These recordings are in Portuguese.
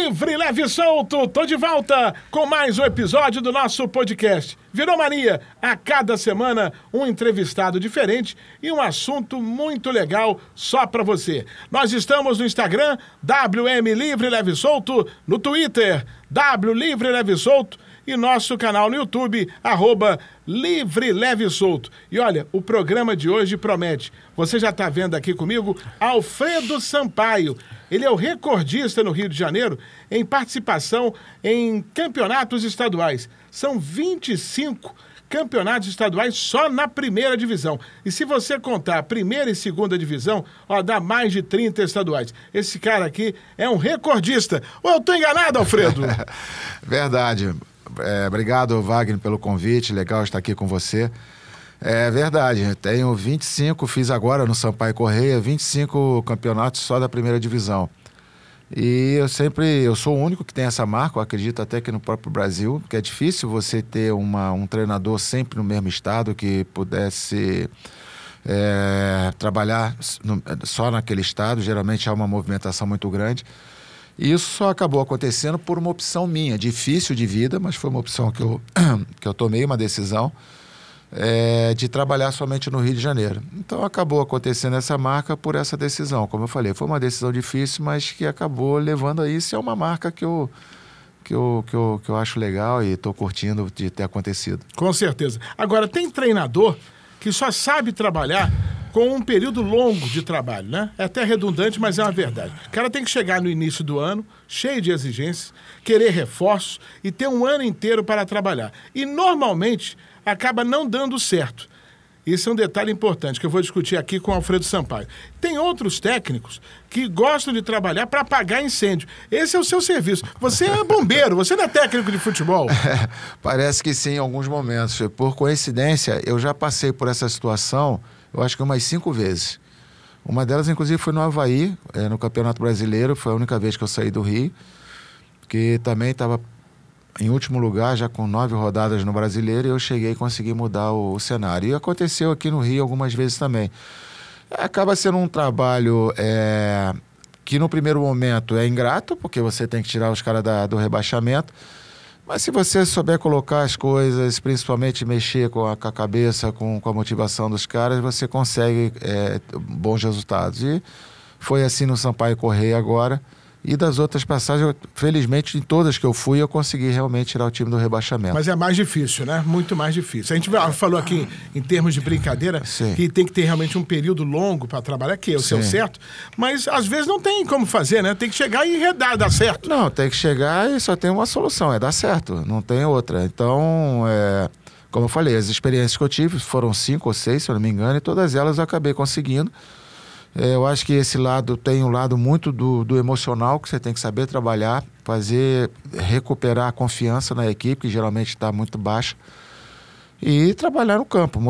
Livre, leve e solto, tô de volta com mais um episódio do nosso podcast. Virou mania, a cada semana um entrevistado diferente e um assunto muito legal só pra você. Nós estamos no Instagram, WM Livre, leve e solto, no Twitter, W Livre, leve e solto, e nosso canal no YouTube, @Livre Leve e Solto. E olha, o programa de hoje promete. Você já está vendo aqui comigo Alfredo Sampaio. Ele é o recordista no Rio de Janeiro em participação em campeonatos estaduais. São 25 campeonatos estaduais só na primeira divisão. E se você contar a primeira e segunda divisão, dá mais de 30 estaduais. Esse cara aqui é um recordista. Ou eu estou enganado, Alfredo? Verdade. Obrigado, Wagner, pelo convite. Legal estar aqui com você. É verdade. Tenho 25, fiz agora no Sampaio Corrêa, 25 campeonatos só da primeira divisão. E eu sou o único que tem essa marca, eu acredito até que no próprio Brasil, porque é difícil você ter um treinador sempre no mesmo estado que pudesse trabalhar só naquele estado. Geralmente há uma movimentação muito grande. E isso só acabou acontecendo por uma opção minha, difícil de vida, mas foi uma opção que eu tomei, uma decisão de trabalhar somente no Rio de Janeiro. Então acabou acontecendo essa marca por essa decisão. Como eu falei, foi uma decisão difícil, mas que acabou levando a isso. É uma marca que eu acho legal e estou curtindo de ter acontecido. Com certeza. Agora, tem treinador que só sabe trabalhar com um período longo de trabalho, né? É até redundante, mas é uma verdade. O cara tem que chegar no início do ano, cheio de exigências, querer reforços e ter um ano inteiro para trabalhar. E, normalmente, acaba não dando certo. Isso é um detalhe importante que eu vou discutir aqui com o Alfredo Sampaio. Tem outros técnicos que gostam de trabalhar para apagar incêndio. Esse é o seu serviço. Você é bombeiro, você não é técnico de futebol. Parece que sim, em alguns momentos. Por coincidência, eu já passei por essa situação, eu acho que umas 5 vezes. Uma delas, inclusive, foi no Avaí, no Campeonato Brasileiro. Foi a única vez que eu saí do Rio, que também estava em último lugar, já com 9 rodadas no Brasileiro, e eu cheguei e consegui mudar o cenário. E aconteceu aqui no Rio algumas vezes também. Acaba sendo um trabalho que no primeiro momento é ingrato, porque você tem que tirar os caras do rebaixamento, mas se você souber colocar as coisas, principalmente mexer com a cabeça, com a motivação dos caras, você consegue bons resultados. E foi assim no Sampaio Corrêa agora. E das outras passagens, felizmente, em todas que eu fui, eu consegui realmente tirar o time do rebaixamento. Mas é mais difícil, né? Muito mais difícil. A gente falou aqui, em termos de brincadeira, sim, que tem que ter realmente um período longo para trabalhar, que é o seu certo, mas às vezes não tem como fazer, né? Tem que chegar e dar certo. Não, tem que chegar e só tem uma solução, dar certo, não tem outra. Então, como eu falei, as experiências que eu tive foram 5 ou 6, se eu não me engano, e todas elas eu acabei conseguindo. Eu acho que esse lado tem um lado muito do emocional, que você tem que saber trabalhar, recuperar a confiança na equipe, que geralmente está muito baixa, e trabalhar no campo,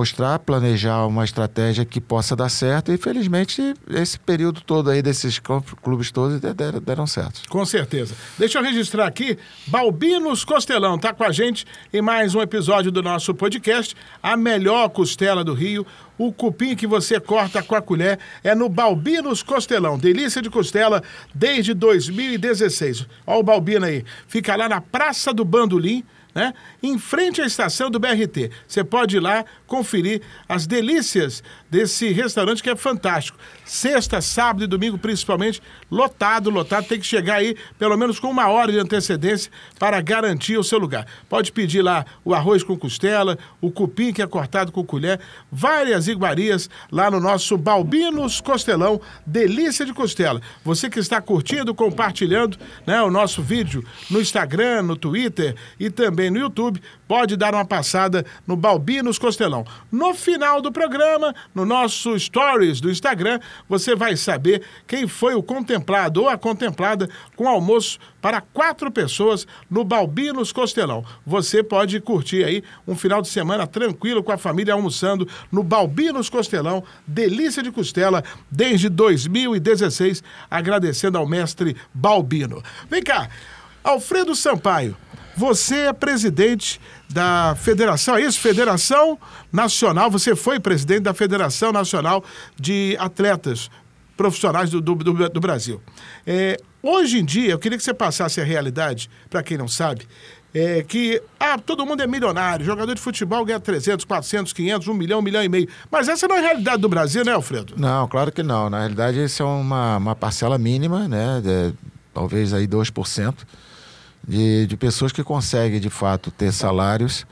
planejar uma estratégia que possa dar certo. E felizmente esse período todo aí desses clubes todos deram certo. Com certeza. Deixa eu registrar aqui, Balbinos Costelão está com a gente em mais um episódio do nosso podcast, a melhor costela do Rio. O cupim que você corta com a colher é no Balbinos Costelão. Delícia de costela desde 2016. Olha o Balbino aí. Fica lá na Praça do Bandolim, né? Em frente à estação do BRT. Você pode ir lá conferir as delícias desse restaurante que é fantástico. Sexta, sábado e domingo, principalmente, lotado. Tem que chegar aí pelo menos com 1 hora de antecedência para garantir o seu lugar. Pode pedir lá o arroz com costela, o cupim que é cortado com colher, várias iguarias lá no nosso Balbinos Costelão. Delícia de costela. Você que está curtindo, compartilhando, né, o nosso vídeo no Instagram, no Twitter e também no YouTube, pode dar uma passada no Balbinos Costelão. No final do programa, no nosso Stories do Instagram, você vai saber quem foi o contemplado ou a contemplada com almoço para 4 pessoas no Balbinos Costelão. Você pode curtir aí um final de semana tranquilo com a família almoçando no Balbinos Costelão. Delícia de costela desde 2016, agradecendo ao mestre Balbino. Vem cá, Alfredo Sampaio, você é presidente da Federação, é isso? Federação Nacional, você foi presidente da Federação Nacional de Atletas profissionais do Brasil. Hoje em dia, eu queria que você passasse a realidade, para quem não sabe, que todo mundo é milionário, jogador de futebol ganha 300, 400, 500, 1 milhão, 1,5 milhão. Mas essa não é a realidade do Brasil, né, Alfredo? Não, claro que não. Na realidade, isso é uma parcela mínima, né? Talvez aí 2%, de pessoas que conseguem, de fato, ter salários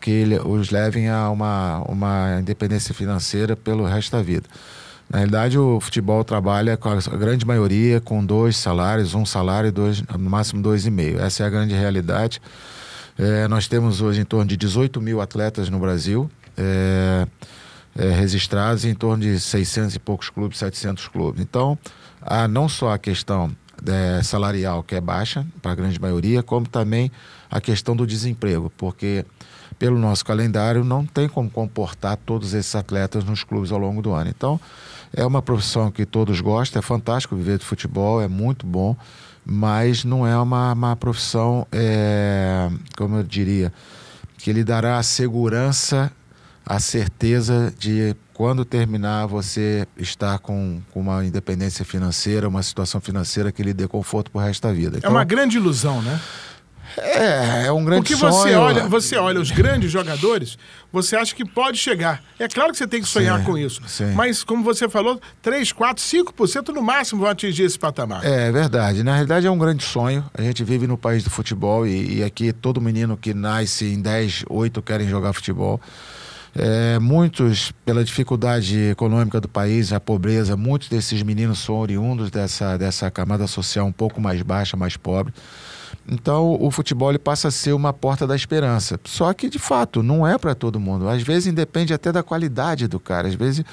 que os levem a uma independência financeira pelo resto da vida. Na realidade, o futebol trabalha com a grande maioria com 2 salários, 1 salário e 2, no máximo 2,5. Essa é a grande realidade. Nós temos hoje em torno de 18 mil atletas no Brasil, registrados em torno de 600 e poucos clubes, 700 clubes. Então, há não só a questão salarial, que é baixa para a grande maioria, como também a questão do desemprego, porque pelo nosso calendário não tem como comportar todos esses atletas nos clubes ao longo do ano. Então, é uma profissão que todos gostam, é fantástico viver de futebol, é muito bom, mas não é uma profissão, como eu diria, que lhe dará a segurança, a certeza de quando terminar você estar com uma independência financeira, uma situação financeira que lhe dê conforto para o resto da vida. Então, é uma grande ilusão, né? É um grande Porque sonho. você olha os grandes jogadores, você acha que pode chegar. É claro que você tem que sonhar com isso. Sim. Mas, como você falou, 3, 4, 5% no máximo vão atingir esse patamar. É verdade. Na realidade é um grande sonho. A gente vive no país do futebol e aqui todo menino que nasce em 10, 8 querem jogar futebol. Muitos, pela dificuldade econômica do país, a pobreza, muitos desses meninos são oriundos dessa camada social um pouco mais baixa, mais pobre. Então o futebol ele passa a ser uma porta da esperança. Só que de fato não é para todo mundo. Às vezes independe até da qualidade do cara. Às vezes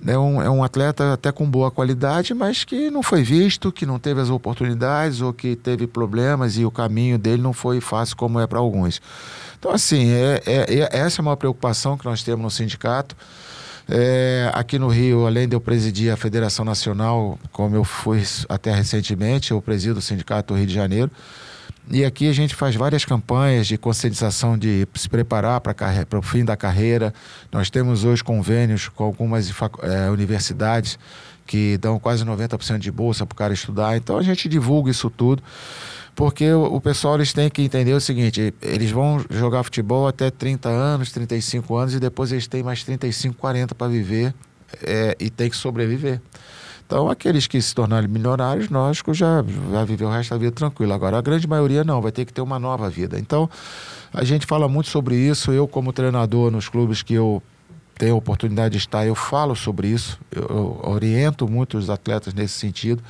é um atleta até com boa qualidade, mas que não foi visto, que não teve as oportunidades ou que teve problemas e o caminho dele não foi fácil como é para alguns. Então assim, essa é uma preocupação que nós temos no sindicato. Aqui no Rio, além de eu presidir a Federação Nacional, como eu fui até recentemente, eu presido o Sindicato do Rio de Janeiro. E aqui a gente faz várias campanhas de conscientização de se preparar para o fim da carreira. Nós temos hoje convênios com algumas universidades que dão quase 90% de bolsa para o cara estudar. Então a gente divulga isso tudo, porque o pessoal eles têm que entender o seguinte: eles vão jogar futebol até 30 anos, 35 anos e depois eles têm mais 35, 40 para viver e tem que sobreviver. Então, aqueles que se tornarem milionários, lógico, já vai viver o resto da vida tranquilo. Agora, a grande maioria não, vai ter que ter uma nova vida. Então, a gente fala muito sobre isso. Eu, como treinador nos clubes que eu tenho a oportunidade de estar, eu falo sobre isso. Eu oriento muitos atletas nesse sentido,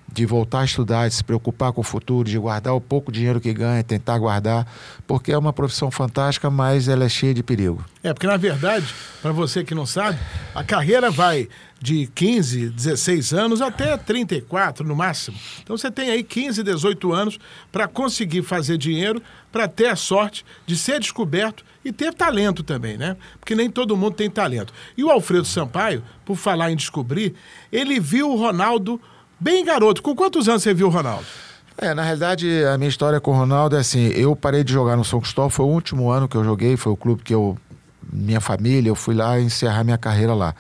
de voltar a estudar, de se preocupar com o futuro, de guardar o pouco dinheiro que ganha, tentar guardar, porque é uma profissão fantástica, mas ela é cheia de perigo. Porque na verdade, para você que não sabe, a carreira vai de 15, 16 anos até 34 no máximo. Então você tem aí 15, 18 anos para conseguir fazer dinheiro, para ter a sorte de ser descoberto e ter talento também, né? Porque nem todo mundo tem talento. E o Alfredo Sampaio, por falar em descobrir, ele viu o Ronaldo bem garoto. Com quantos anos você viu o Ronaldo? Na realidade, a minha história com o Ronaldo é assim: eu parei de jogar no São Cristóvão, foi o último ano que eu joguei, foi o clube que minha família, eu fui lá encerrar minha carreira lá.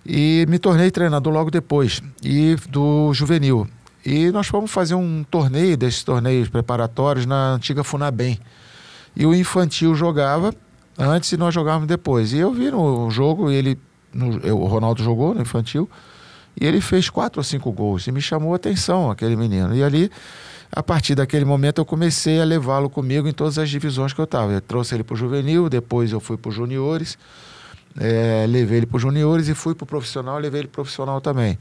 E me tornei treinador logo depois, e do juvenil. E nós fomos fazer um torneio, desses torneios preparatórios, na antiga Funabem. E o infantil jogava antes e nós jogávamos depois. E eu vi no jogo, o Ronaldo jogou no infantil, e ele fez 4 ou 5 gols. E me chamou a atenção aquele menino. E ali, a partir daquele momento, eu comecei a levá-lo comigo em todas as divisões que eu estava. Eu trouxe ele para o juvenil, depois eu fui para os juniores. Levei ele para os juniores e fui para o profissional, levei ele para o profissional também.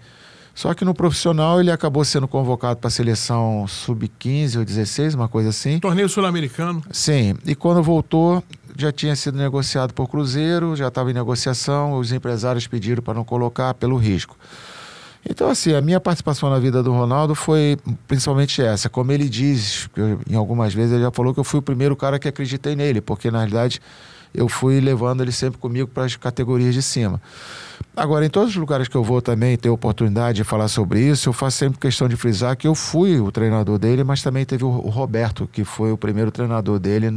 Só que no profissional ele acabou sendo convocado para a seleção sub-15 ou 16, uma coisa assim. Torneio sul-americano. Sim, e quando voltou já tinha sido negociado por Cruzeiro, já estava em negociação, os empresários pediram para não colocar pelo risco. Então assim, a minha participação na vida do Ronaldo foi principalmente essa. Como ele diz, em algumas vezes ele já falou que eu fui o primeiro cara que acreditei nele, porque na realidade eu fui levando ele sempre comigo para as categorias de cima. Agora, em todos os lugares que eu vou também ter oportunidade de falar sobre isso, eu faço sempre questão de frisar que eu fui o treinador dele, mas também teve o Roberto, que foi o primeiro treinador dele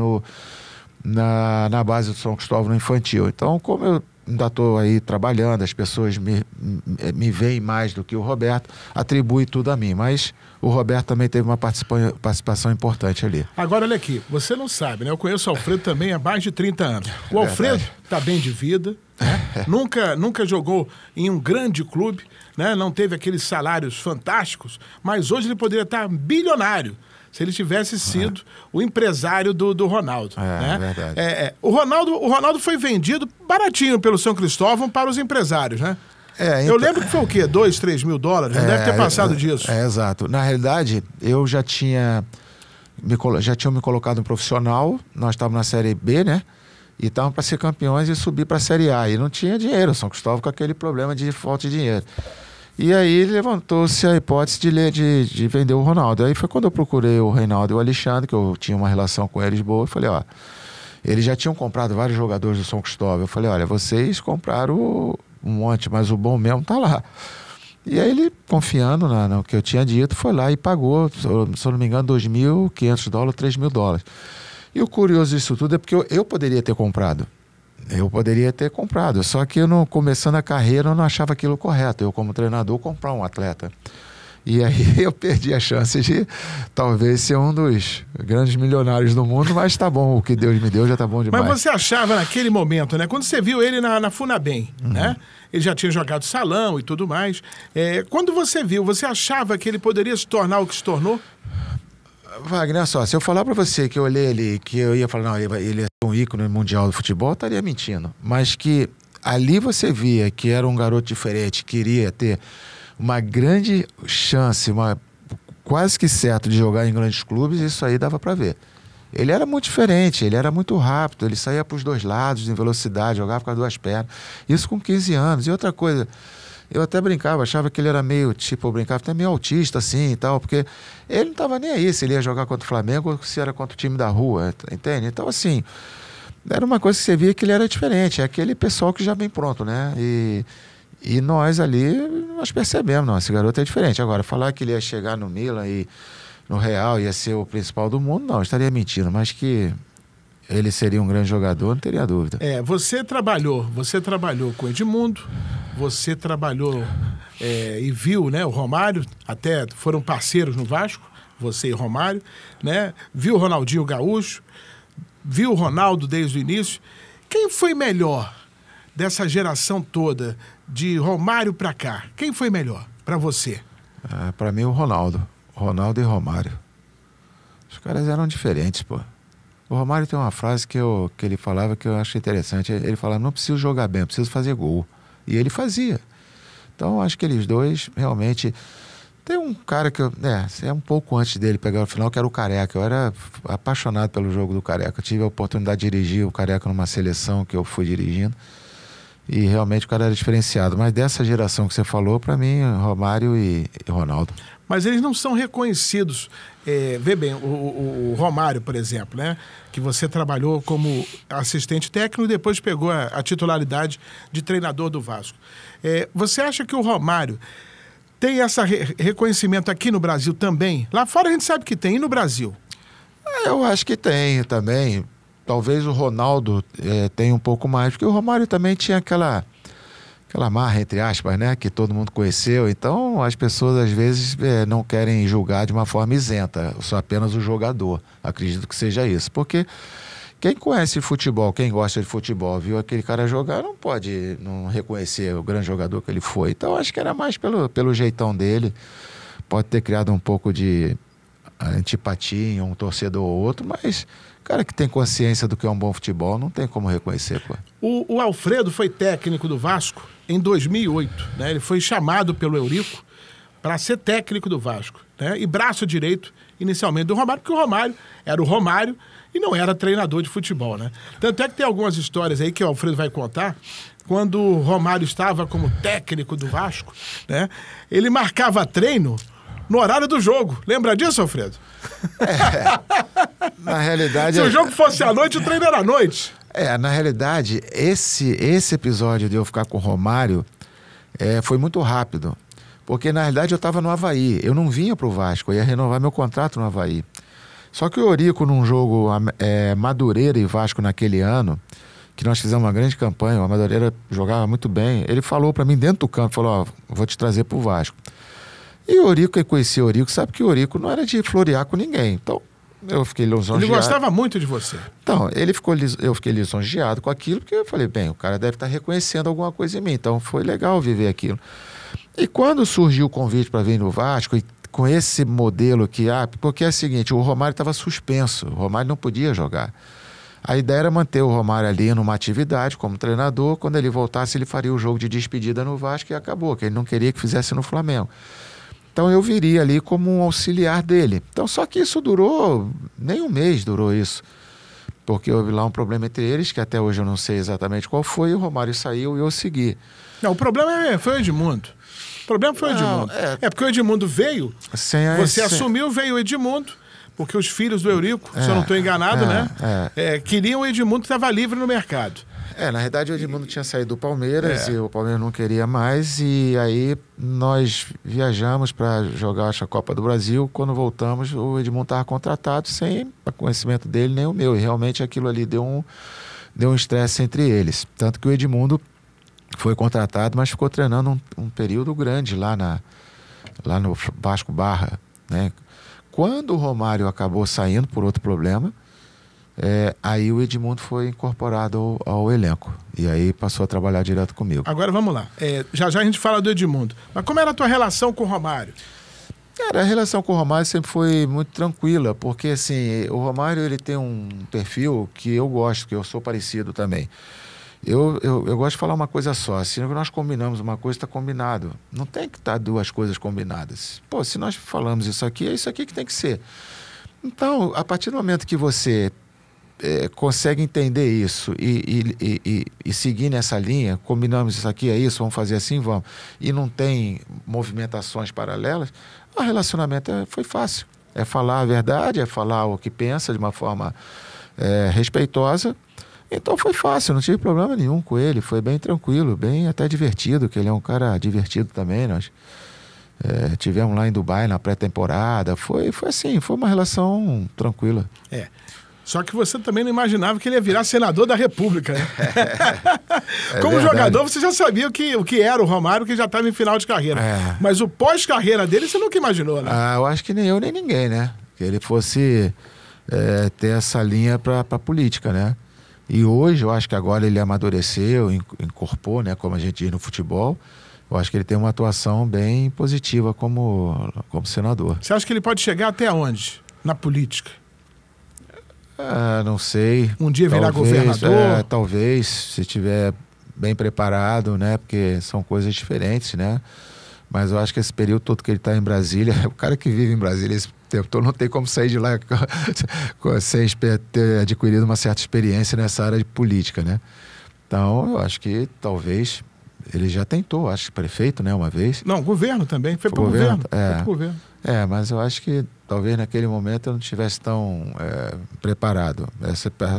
na base do São Cristóvão no infantil. Então, como eu ainda estou aí trabalhando, as pessoas me veem mais do que o Roberto, atribui tudo a mim, mas o Roberto também teve uma participação importante ali. Agora, olha aqui, você não sabe, né? Eu conheço o Alfredo também há mais de 30 anos. O Alfredo está bem de vida, né? Nunca jogou em um grande clube, né? Não teve aqueles salários fantásticos, mas hoje ele poderia estar bilionário se ele tivesse sido o empresário do Ronaldo. Né? Verdade. O Ronaldo foi vendido baratinho pelo São Cristóvão para os empresários, né? Então, eu lembro que foi o quê? 2, 3 mil dólares? Não deve ter passado disso. Exato. Na realidade, eu já tinham me colocado um profissional, nós estávamos na Série B, né? E estávamos para ser campeões e subir para a Série A. E não tinha dinheiro, São Cristóvão com aquele problema de falta de dinheiro. E aí levantou-se a hipótese de vender o Ronaldo. Aí foi quando eu procurei o Reinaldo e o Alexandre, que eu tinha uma relação com eles boa. Eu falei, eles já tinham comprado vários jogadores do São Cristóvão. Eu falei, olha, vocês compraram um monte, mas o bom mesmo tá lá. E aí ele, confiando no que eu tinha dito, foi lá e pagou, se eu não me engano, $2.500, $3.000. E o curioso disso tudo é porque eu poderia ter comprado. Só que começando a carreira, eu não achava aquilo correto. Eu, como treinador, comprar um atleta. E aí eu perdi a chance de talvez ser um dos grandes milionários do mundo, mas tá bom, o que Deus me deu já tá bom demais. Mas você achava naquele momento, né? Quando você viu ele na Funabem, né? Ele já tinha jogado salão e tudo mais. Quando você viu, você achava que ele poderia se tornar o que se tornou? Wagner, olha só, se eu falar pra você que eu olhei ele, que eu ia falar, não, ele é um ícone mundial do futebol, eu estaria mentindo. Mas que ali você via que era um garoto diferente, queria ter uma grande chance, quase que certo de jogar em grandes clubes, isso aí dava pra ver. Ele era muito diferente, ele era muito rápido, ele saía pros dois lados em velocidade, jogava com as duas pernas. Isso com 15 anos. E outra coisa, eu até brincava, achava que ele era meio, eu brincava até meio autista assim e tal, porque ele não estava nem aí se ele ia jogar contra o Flamengo ou se era contra o time da rua, entende? Então, assim, era uma coisa que você via que ele era diferente, é aquele pessoal que já vem pronto, né? E nós ali, nós percebemos, não, esse garoto é diferente. Agora, falar que ele ia chegar no Milan e no Real ia ser o principal do mundo, não, estaria mentindo, mas que ele seria um grande jogador, não teria dúvida. Você trabalhou com o Edmundo, você trabalhou e viu, né, o Romário, até foram parceiros no Vasco, você e Romário, né? Viu o Ronaldinho Gaúcho, viu o Ronaldo desde o início. Quem foi melhor dessa geração toda, de Romário para cá? Quem foi melhor para você? Para mim, o Ronaldo e Romário. Os caras eram diferentes, pô. O Romário tem uma frase que ele falava que eu acho interessante. Ele falava, não preciso jogar bem, eu preciso fazer gol. E ele fazia. Então, acho que eles dois, realmente... Tem um cara que é um pouco antes dele pegar o final, que era o Careca. Eu era apaixonado pelo jogo do Careca. Eu tive a oportunidade de dirigir o Careca numa seleção que eu fui dirigindo. E realmente o cara era diferenciado. Mas dessa geração que você falou, para mim, Romário e Ronaldo. Mas eles não são reconhecidos. Vê bem, o Romário, por exemplo, né? Que você trabalhou como assistente técnico e depois pegou a titularidade de treinador do Vasco. Você acha que o Romário tem esse reconhecimento aqui no Brasil também? Lá fora a gente sabe que tem, e no Brasil? Eu acho que tem também. Talvez o Ronaldo tenha um pouco mais, porque o Romário também tinha aquela marra, entre aspas, né, que todo mundo conheceu. Então, as pessoas, às vezes, não querem julgar de uma forma isenta, só apenas o jogador. Acredito que seja isso. Porque quem conhece futebol, quem gosta de futebol, viu aquele cara jogar, não pode não reconhecer o grande jogador que ele foi. Então, acho que era mais pelo jeitão dele. Pode ter criado um pouco de antipatia em um torcedor ou outro, mas... cara que tem consciência do que é um bom futebol, não tem como reconhecer, pô. O Alfredo foi técnico do Vasco em 2008, né? Ele foi chamado pelo Eurico para ser técnico do Vasco, né? E braço direito, inicialmente, do Romário, porque o Romário era o Romário e não era treinador de futebol, né? Tanto é que tem algumas histórias aí que o Alfredo vai contar. Quando o Romário estava como técnico do Vasco, né? Ele marcava treino no horário do jogo. Lembra disso, Alfredo? Na realidade... Se o jogo fosse à noite, o treino era à noite. Na realidade, esse episódio de eu ficar com o Romário foi muito rápido. Porque, na realidade, eu estava no Avaí. Eu não vinha para o Vasco, eu ia renovar meu contrato no Avaí. Só que o Eurico, num jogo Madureira e Vasco naquele ano, que nós fizemos uma grande campanha, o Madureira jogava muito bem. Ele falou para mim dentro do campo, falou, ó, vou te trazer pro Vasco. E o Eurico, quem conhecia o Eurico, sabe que o Eurico não era de florear com ninguém. Então, eu fiquei lisonjeado. Ele gostava muito de você. Então, eu fiquei lisonjeado com aquilo, porque eu falei, bem, o cara deve estar reconhecendo alguma coisa em mim. Então, foi legal viver aquilo. E quando surgiu o convite para vir no Vasco, e com esse modelo que porque é o seguinte, o Romário estava suspenso, o Romário não podia jogar. A ideia era manter o Romário ali numa atividade como treinador, quando ele voltasse ele faria o jogo de despedida no Vasco e acabou, que ele não queria que fizesse no Flamengo. Então eu viria ali como um auxiliar dele. Então só que isso durou, nem um mês durou isso, porque houve lá um problema entre eles, que até hoje eu não sei exatamente qual foi, e o Romário saiu e eu segui. Não, o problema foi o Edmundo. O problema foi o Edmundo. Porque o Edmundo veio, você assumiu, veio o Edmundo, porque os filhos do Eurico, se eu não estou enganado, né? Queriam o Edmundo que estava livre no mercado. Na verdade o Edmundo tinha saído do Palmeiras e o Palmeiras não queria mais, e aí nós viajamos para jogar a Copa do Brasil. Quando voltamos, o Edmundo estava contratado sem conhecimento dele nem o meu, e realmente aquilo ali deu um estresse entre eles. Tanto que o Edmundo foi contratado, mas ficou treinando um período grande lá no Vasco Barra, né? Quando o Romário acabou saindo por outro problema, aí o Edmundo foi incorporado ao elenco. E aí passou a trabalhar direto comigo. Agora vamos lá. Já a gente fala do Edmundo. Mas como era a tua relação com o Romário? Cara, a relação com o Romário sempre foi muito tranquila, porque assim, o Romário ele tem um perfil que eu gosto, que eu sou parecido também. Eu gosto de falar uma coisa só. Se nós combinamos uma coisa, está combinado. Não tem que estar duas coisas combinadas. Pô, se nós falamos isso aqui, é isso aqui que tem que ser. Então, a partir do momento que você consegue entender isso e seguir nessa linha, combinamos isso aqui, é isso, vamos fazer assim, vamos, e não tem movimentações paralelas, o relacionamento foi fácil. É falar a verdade, é falar o que pensa de uma forma respeitosa. Então foi fácil, não tive problema nenhum com ele, foi bem tranquilo, bem até divertido, que ele é um cara divertido também. Nós tivemos lá em Dubai na pré-temporada, foi assim, foi uma relação tranquila. Só que você também não imaginava que ele ia virar senador da República, né? Como jogador, você já sabia o que era o Romário, que já estava em final de carreira. Mas o pós-carreira dele, você nunca imaginou, né? Eu acho que nem eu, nem ninguém, né? Que ele fosse ter essa linha para a política, né? E hoje, eu acho que agora ele amadureceu, incorporou, né, como a gente diz no futebol. Eu acho que ele tem uma atuação bem positiva como senador. Você acha que ele pode chegar até onde? Na política? Não sei. Um dia virar governador? Talvez, se estiver bem preparado, né? Porque são coisas diferentes, né? Mas eu acho que esse período todo que ele está em Brasília, o cara que vive em Brasília esse tempo todo não tem como sair de lá sem ter adquirido uma certa experiência nessa área de política, né? Então, eu acho que talvez ele já tentou, acho que prefeito, né, uma vez. Não, governo também, foi para o governo. Foi pro governo. Mas eu acho que talvez naquele momento eu não estivesse tão preparado.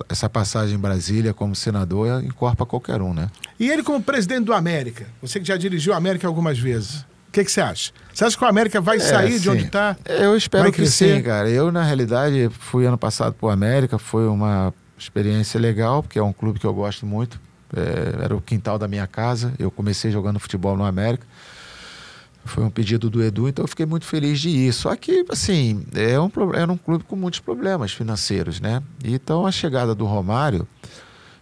Essa passagem em Brasília como senador incorpora qualquer um, né? E ele como presidente do América, você que já dirigiu o América algumas vezes, o que você acha? Você acha que o América vai sair de onde está? Eu espero que sim, cara. Eu, na realidade, fui ano passado para o América, foi uma experiência legal, porque é um clube que eu gosto muito. Era o quintal da minha casa, eu comecei jogando futebol no América. Foi um pedido do Edu, então eu fiquei muito feliz de ir. Só que, assim, era um clube com muitos problemas financeiros, né? Então, a chegada do Romário,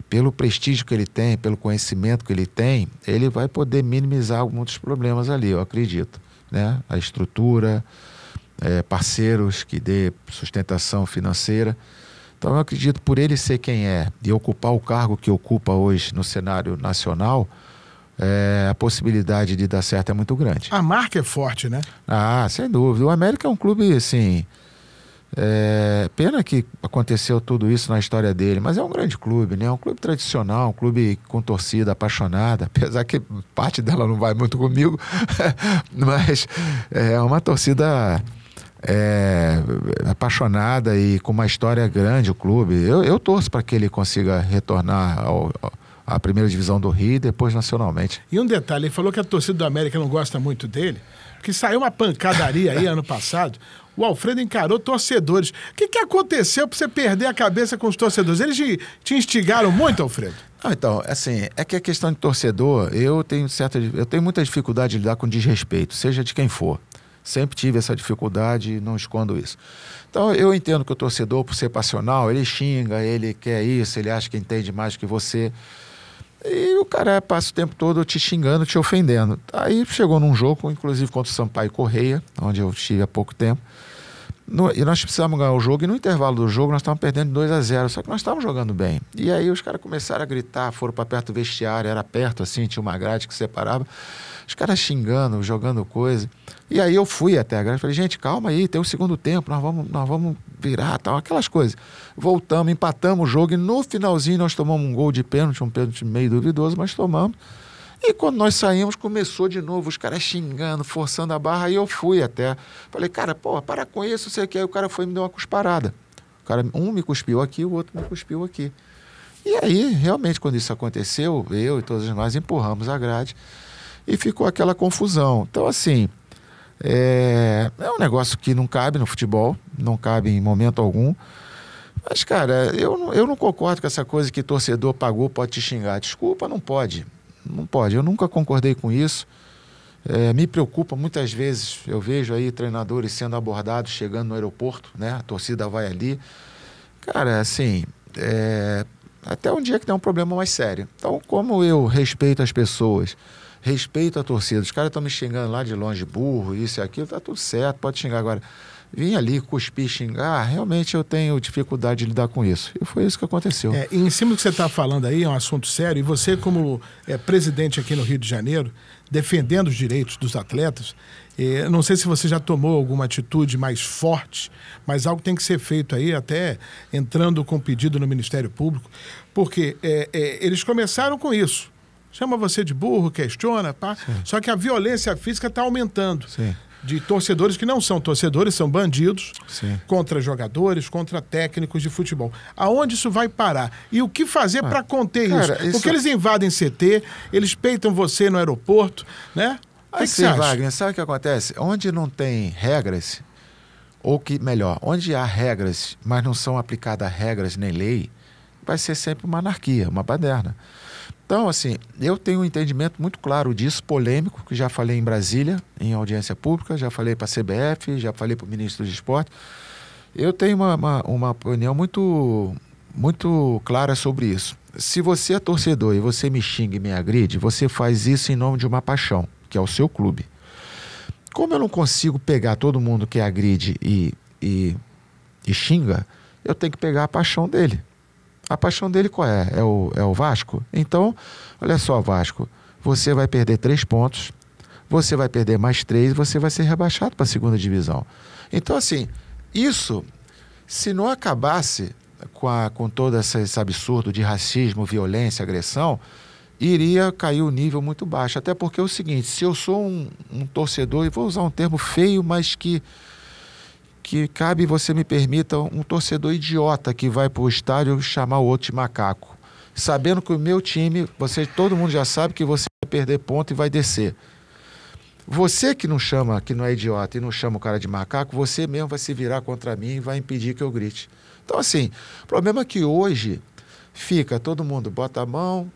pelo prestígio que ele tem, pelo conhecimento que ele tem, ele vai poder minimizar muitos problemas ali, eu acredito, né? A estrutura, parceiros que dê sustentação financeira. Então, eu acredito, por ele ser quem é e ocupar o cargo que ocupa hoje no cenário nacional, a possibilidade de dar certo é muito grande. A marca é forte, né? Sem dúvida. O América é um clube, assim... pena que aconteceu tudo isso na história dele, mas é um grande clube, né? É um clube tradicional, um clube com torcida apaixonada, apesar que parte dela não vai muito comigo, mas é uma torcida apaixonada e com uma história grande, o clube. Eu torço para que ele consiga retornar a primeira divisão do Rio e depois nacionalmente. E um detalhe, ele falou que a torcida do América não gosta muito dele, porque saiu uma pancadaria aí ano passado. O Alfredo encarou torcedores. O que aconteceu para você perder a cabeça com os torcedores? Eles te instigaram muito, Alfredo? Não, então, assim, é que a questão de torcedor, eu tenho muita dificuldade de lidar com desrespeito, seja de quem for. Sempre tive essa dificuldade e não escondo isso. Então, eu entendo que o torcedor, por ser passional, ele xinga, ele quer isso, ele acha que entende mais que você. E o cara passa o tempo todo te xingando, te ofendendo. Aí chegou num jogo, inclusive contra o Sampaio Correia, onde eu estive há pouco tempo. E nós precisávamos ganhar o jogo, e no intervalo do jogo nós estávamos perdendo 2-0, só que nós estávamos jogando bem. E aí os caras começaram a gritar, foram para perto do vestiário, era perto assim, tinha uma grade que separava. Os caras xingando, jogando coisa. E aí eu fui até a grade e falei, gente, calma aí, tem o segundo tempo, nós vamos virar, tal, aquelas coisas. Voltamos, empatamos o jogo e no finalzinho nós tomamos um gol de pênalti, um pênalti meio duvidoso, mas tomamos. E quando nós saímos, começou de novo, os caras xingando, forçando a barra, aí eu fui até. Falei, cara, pô, para com isso, sei que. Aí o cara foi e me deu uma cusparada. O cara, um me cuspiu aqui, o outro me cuspiu aqui. E aí, realmente, quando isso aconteceu, eu e todos nós empurramos a grade e ficou aquela confusão. Então, assim, é um negócio que não cabe no futebol, não cabe em momento algum. Mas, cara, eu não concordo com essa coisa que torcedor pagou, pode te xingar. Desculpa, não pode. Não pode, eu nunca concordei com isso. Me preocupa muitas vezes, eu vejo aí treinadores sendo abordados, chegando no aeroporto, né? A torcida vai ali. Cara, assim, até um dia que tem um problema mais sério. Então, como eu respeito as pessoas, respeito a torcida, os caras estão me xingando lá de longe, burro, isso e aquilo, tá tudo certo, pode xingar agora. Vim ali, cuspir, xingar, realmente eu tenho dificuldade de lidar com isso. E foi isso que aconteceu. E em cima do que você está falando aí, é um assunto sério, e você como presidente aqui no Rio de Janeiro, defendendo os direitos dos atletas, não sei se você já tomou alguma atitude mais forte, mas algo tem que ser feito aí, até entrando com pedido no Ministério Público, porque eles começaram com isso. Chama você de burro, questiona, pá. Só que a violência física está aumentando. Sim. De torcedores que não são torcedores, são bandidos, Sim. Contra jogadores, contra técnicos de futebol. Aonde isso vai parar? E o que fazer para conter isso? Porque eles invadem CT, eles peitam você no aeroporto, né? Assim, Wagner, sabe o que acontece? Onde não tem regras, onde há regras, mas não são aplicadas regras nem lei, vai ser sempre uma anarquia, uma baderna. Então, assim, eu tenho um entendimento muito claro disso, polêmico, que já falei em Brasília, em audiência pública, já falei para a CBF, já falei para o ministro do Esporte. Eu tenho uma opinião muito, muito clara sobre isso. Se você é torcedor e você me xinga e me agride, você faz isso em nome de uma paixão, que é o seu clube. Como eu não consigo pegar todo mundo que agride e xinga, eu tenho que pegar a paixão dele. A paixão dele qual é? É o Vasco? Então, olha só, Vasco, você vai perder 3 pontos, você vai perder mais 3 e você vai ser rebaixado para a segunda divisão. Então, assim, isso, se não acabasse com todo esse absurdo de racismo, violência, agressão, iria cair o nível muito baixo. Até porque é o seguinte, se eu sou um torcedor, e vou usar um termo feio, mas que cabe, você me permita, um torcedor idiota que vai para o estádio chamar o outro de macaco, sabendo que o meu time, todo mundo já sabe que você vai perder ponto e vai descer. Você que não é idiota e não chama o cara de macaco, você mesmo vai se virar contra mim e vai impedir que eu grite. Então, assim, o problema é que hoje todo mundo bota a mão,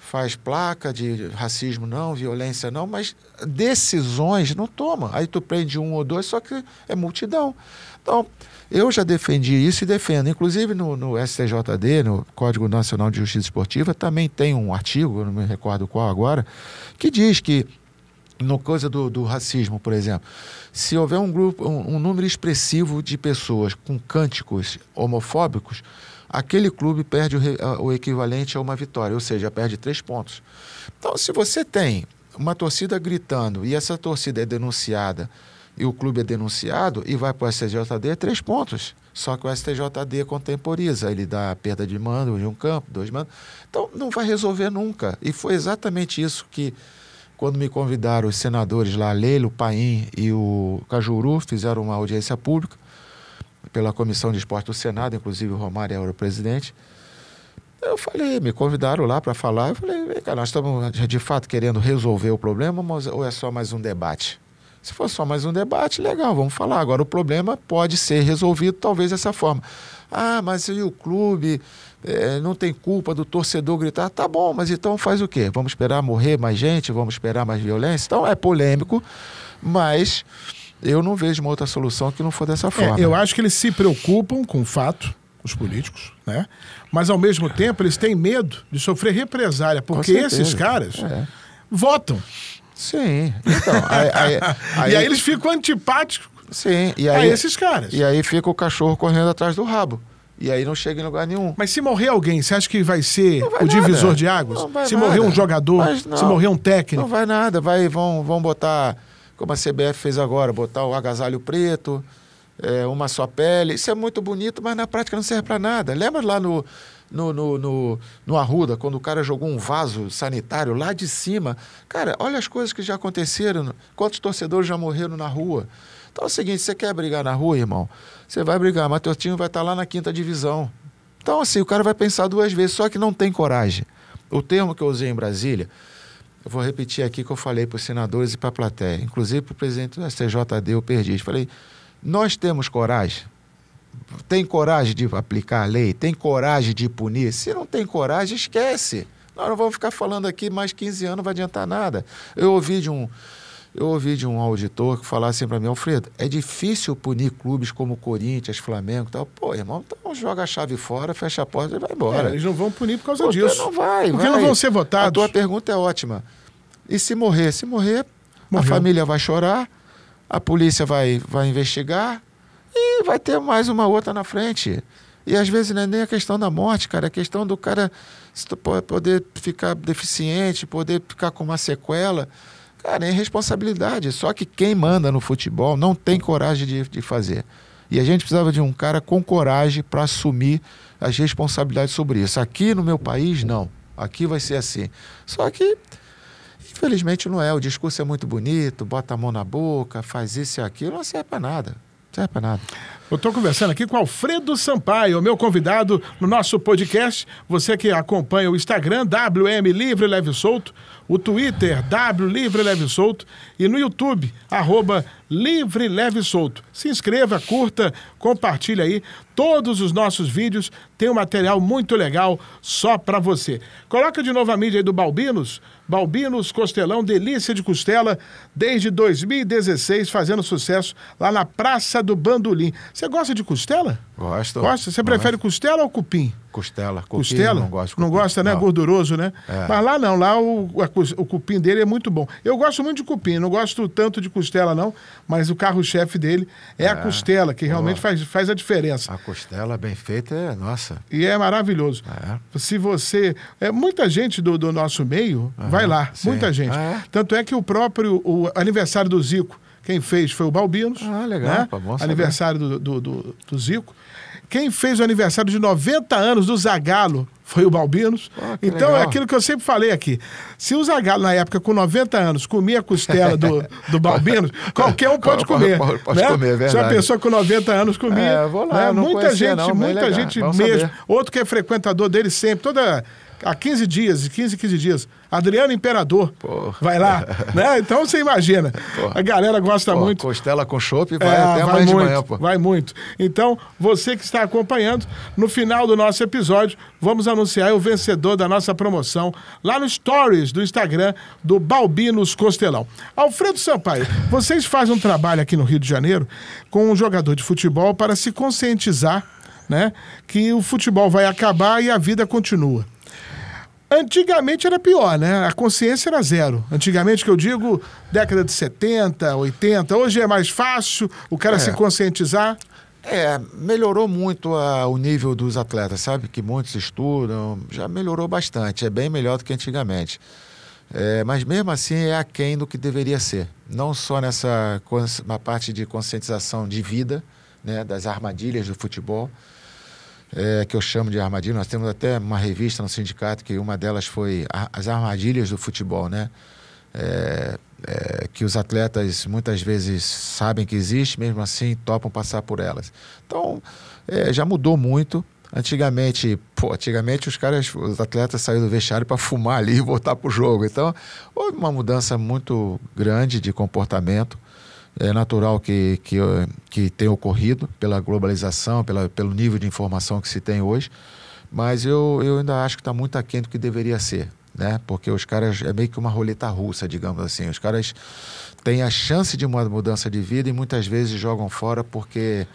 faz placa de racismo não, violência não, mas decisões não toma. Aí tu prende 1 ou 2, só que é multidão. Então, eu já defendi isso e defendo. Inclusive no STJD, no Código Nacional de Justiça Esportiva, também tem um artigo, eu não me recordo qual agora, que diz que, no coisa do racismo, por exemplo, se houver um número expressivo de pessoas com cânticos homofóbicos, aquele clube perde o equivalente a uma vitória, ou seja, perde 3 pontos. Então, se você tem uma torcida gritando e essa torcida é denunciada e o clube é denunciado e vai para o STJD, é 3 pontos. Só que o STJD contemporiza, ele dá a perda de mando de um campo, 2 mandos. Então, não vai resolver nunca. E foi exatamente isso que, quando me convidaram os senadores lá, Leila, o Paim e o Cajuru, fizeram uma audiência pública pela Comissão de Esporte do Senado, inclusive o Romário era o presidente. Eu falei, me convidaram lá para falar, eu falei, vem cá, nós estamos de fato querendo resolver o problema, ou é só mais um debate? Se for só mais um debate, legal, vamos falar. Agora, o problema pode ser resolvido talvez dessa forma. Ah, mas e o clube não tem culpa do torcedor gritar? Tá bom, mas então faz o quê? Vamos esperar morrer mais gente? Vamos esperar mais violência? Então é polêmico, mas eu não vejo uma outra solução que não for dessa forma. Eu acho que eles se preocupam com o fato, os políticos, né? Mas ao mesmo tempo eles têm medo de sofrer represália, porque esses caras votam. Sim, então... E aí eles ficam antipáticos a esses caras. E aí fica o cachorro correndo atrás do rabo. E aí não chega em lugar nenhum. Mas se morrer alguém, você acha que vai ser o divisor de águas? Se morrer um jogador, se morrer um técnico? Não vai nada, vão botar, como a CBF fez agora, botar o agasalho preto, uma só pele. Isso é muito bonito, mas na prática não serve para nada. Lembra lá no Arruda, quando o cara jogou um vaso sanitário lá de cima? Cara, olha as coisas que já aconteceram. Quantos torcedores já morreram na rua? Então é o seguinte, você quer brigar na rua, irmão? Você vai brigar, mas teu time vai estar lá na 5ª divisão. Então assim, o cara vai pensar 2 vezes, só que não tem coragem. O termo que eu usei em Brasília, eu vou repetir aqui que eu falei para os senadores e para a plateia, inclusive para o presidente do STJD, eu perdi. Falei, nós temos coragem? Tem coragem de aplicar a lei? Tem coragem de punir? Se não tem coragem, esquece. Nós não vamos ficar falando aqui mais 15 anos, não vai adiantar nada. Eu ouvi de um auditor que falava assim para mim, Alfredo, é difícil punir clubes como Corinthians, Flamengo e tal. Pô, irmão, então joga a chave fora, fecha a porta e vai embora. Eles não vão punir por causa disso. Não vai. Porque não vão ser votados. A tua pergunta é ótima. E se morrer? Se morrer, a família vai chorar, a polícia vai investigar e vai ter mais uma outra na frente. E às vezes não é nem a questão da morte, cara, é a questão do cara poder ficar deficiente, poder ficar com uma sequela. Cara, é irresponsabilidade. Só que quem manda no futebol não tem coragem de fazer. E a gente precisava de um cara com coragem para assumir as responsabilidades sobre isso. Aqui no meu país, não. Aqui vai ser assim. Só que, infelizmente, não é. O discurso é muito bonito, bota a mão na boca, faz isso e aquilo, não serve para nada. Não serve para nada. Eu estou conversando aqui com Alfredo Sampaio, meu convidado no nosso podcast. Você que acompanha o Instagram, WM Livre Leve Solto, o Twitter, W Livre Leve Solto, e no YouTube, @Livre Leve Solto. Se inscreva, curta, compartilha aí. Todos os nossos vídeos têm um material muito legal só para você. Coloca de novo a mídia aí do Balbinos. Balbinos Costelão, delícia de costela, desde 2016, fazendo sucesso lá na Praça do Bandolim. Você gosta de costela? Gosto. Gosta? Você prefere costela ou cupim? Costela. Costela? Não gosto. Não gosta, né? Não. Gorduroso, né? É. Mas lá não, lá o cupim dele é muito bom. Eu gosto muito de cupim, não gosto tanto de costela não, mas o carro-chefe dele é a costela, que realmente faz a diferença. A costela bem feita nossa. E é maravilhoso. Se você... muita gente do nosso meio vai lá, sim. Muita gente. Tanto é que o aniversário do Zico, quem fez foi o Balbinos. Legal, né? Bom saber. Aniversário do Zico. Quem fez o aniversário de 90 anos do Zagallo foi o Balbinos. Então legal. É aquilo que eu sempre falei aqui. Se o Zagallo, na época, com 90 anos, comia a costela do Balbinos, qualquer um pode comer. Pode né? comer, é verdade. Se uma pessoa com 90 anos comia. Vou lá, né? não Muita gente, não, muita gente Vamos mesmo. saber. Outro que é frequentador dele sempre, há 15 dias. Adriano Imperador vai lá, né? Então você imagina, a galera gosta muito. Costela com chopp vai até mais de manhã, pô. Vai muito. Então, você que está acompanhando, no final do nosso episódio, vamos anunciar o vencedor da nossa promoção lá no Stories do Instagram do Balbinos Costelão. Alfredo Sampaio, vocês fazem um trabalho aqui no Rio de Janeiro com um jogador de futebol para se conscientizar, né, que o futebol vai acabar e a vida continua. Antigamente era pior, né? A consciência era zero. Antigamente, que eu digo, década de 70, 80. Hoje é mais fácil o cara se conscientizar. Melhorou muito o nível dos atletas, sabe? Que muitos estudam, já melhorou bastante. É bem melhor do que antigamente. Mas mesmo assim é aquém do que deveria ser. Não só nessa parte de conscientização de vida, né? Das armadilhas do futebol. Que eu chamo de armadilha. Nós temos até uma revista no sindicato que uma delas foi as armadilhas do futebol, né? Que os atletas muitas vezes sabem que existe, mesmo assim topam passar por elas. Então, já mudou muito. Antigamente os atletas saíam do vestiário para fumar ali e voltar para o jogo. Então, houve uma mudança muito grande de comportamento. É natural que tenha ocorrido pela globalização, pelo nível de informação que se tem hoje, mas eu ainda acho que está muito aquém do que deveria ser, né? Porque os caras, é meio que uma roleta russa, digamos assim. Os caras têm a chance de uma mudança de vida e muitas vezes jogam fora porque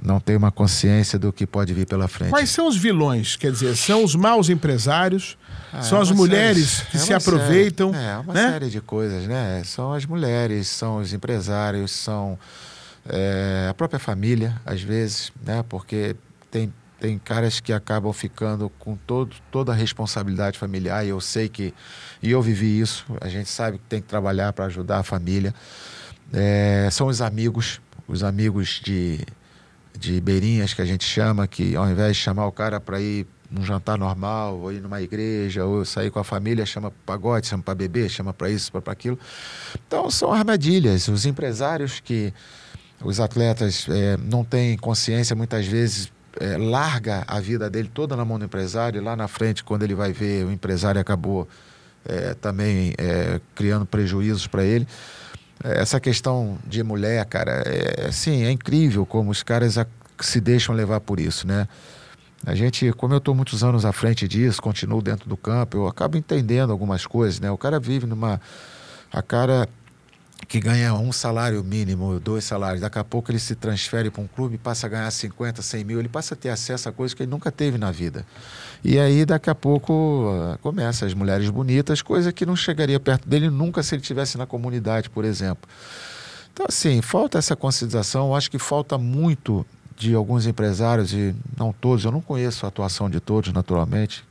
não tem uma consciência do que pode vir pela frente. Quais são os vilões? Quer dizer, são os maus empresários? São as mulheres que se aproveitam? É uma né? série de coisas, né? São as mulheres, são os empresários, são a própria família, às vezes, né? Porque tem caras que acabam ficando com toda a responsabilidade familiar, e eu sei e eu vivi isso, a gente sabe que tem que trabalhar para ajudar a família. São os amigos de beirinhas, que a gente chama, que ao invés de chamar o cara para ir num jantar normal, ou ir numa igreja, ou sair com a família, chama para pagode, chama para beber, chama para isso, para aquilo. Então são armadilhas. Os empresários os atletas não têm consciência, muitas vezes larga a vida dele toda na mão do empresário, e lá na frente, quando ele vai ver, o empresário acabou também criando prejuízos para ele. Essa questão de mulher, cara, é incrível como os caras se deixam levar por isso, né? A gente, como eu estou muitos anos à frente disso, continuo dentro do campo, eu acabo entendendo algumas coisas, né? O cara vive a cara que ganha um salário mínimo, 2 salários, daqui a pouco ele se transfere para um clube e passa a ganhar 50, 100 mil, ele passa a ter acesso a coisas que ele nunca teve na vida. E aí, daqui a pouco, começa as mulheres bonitas, coisa que não chegaria perto dele nunca se ele estivesse na comunidade, por exemplo. Então, assim, falta essa conscientização. Eu acho que falta muito de alguns empresários, e não todos, eu não conheço a atuação de todos, naturalmente,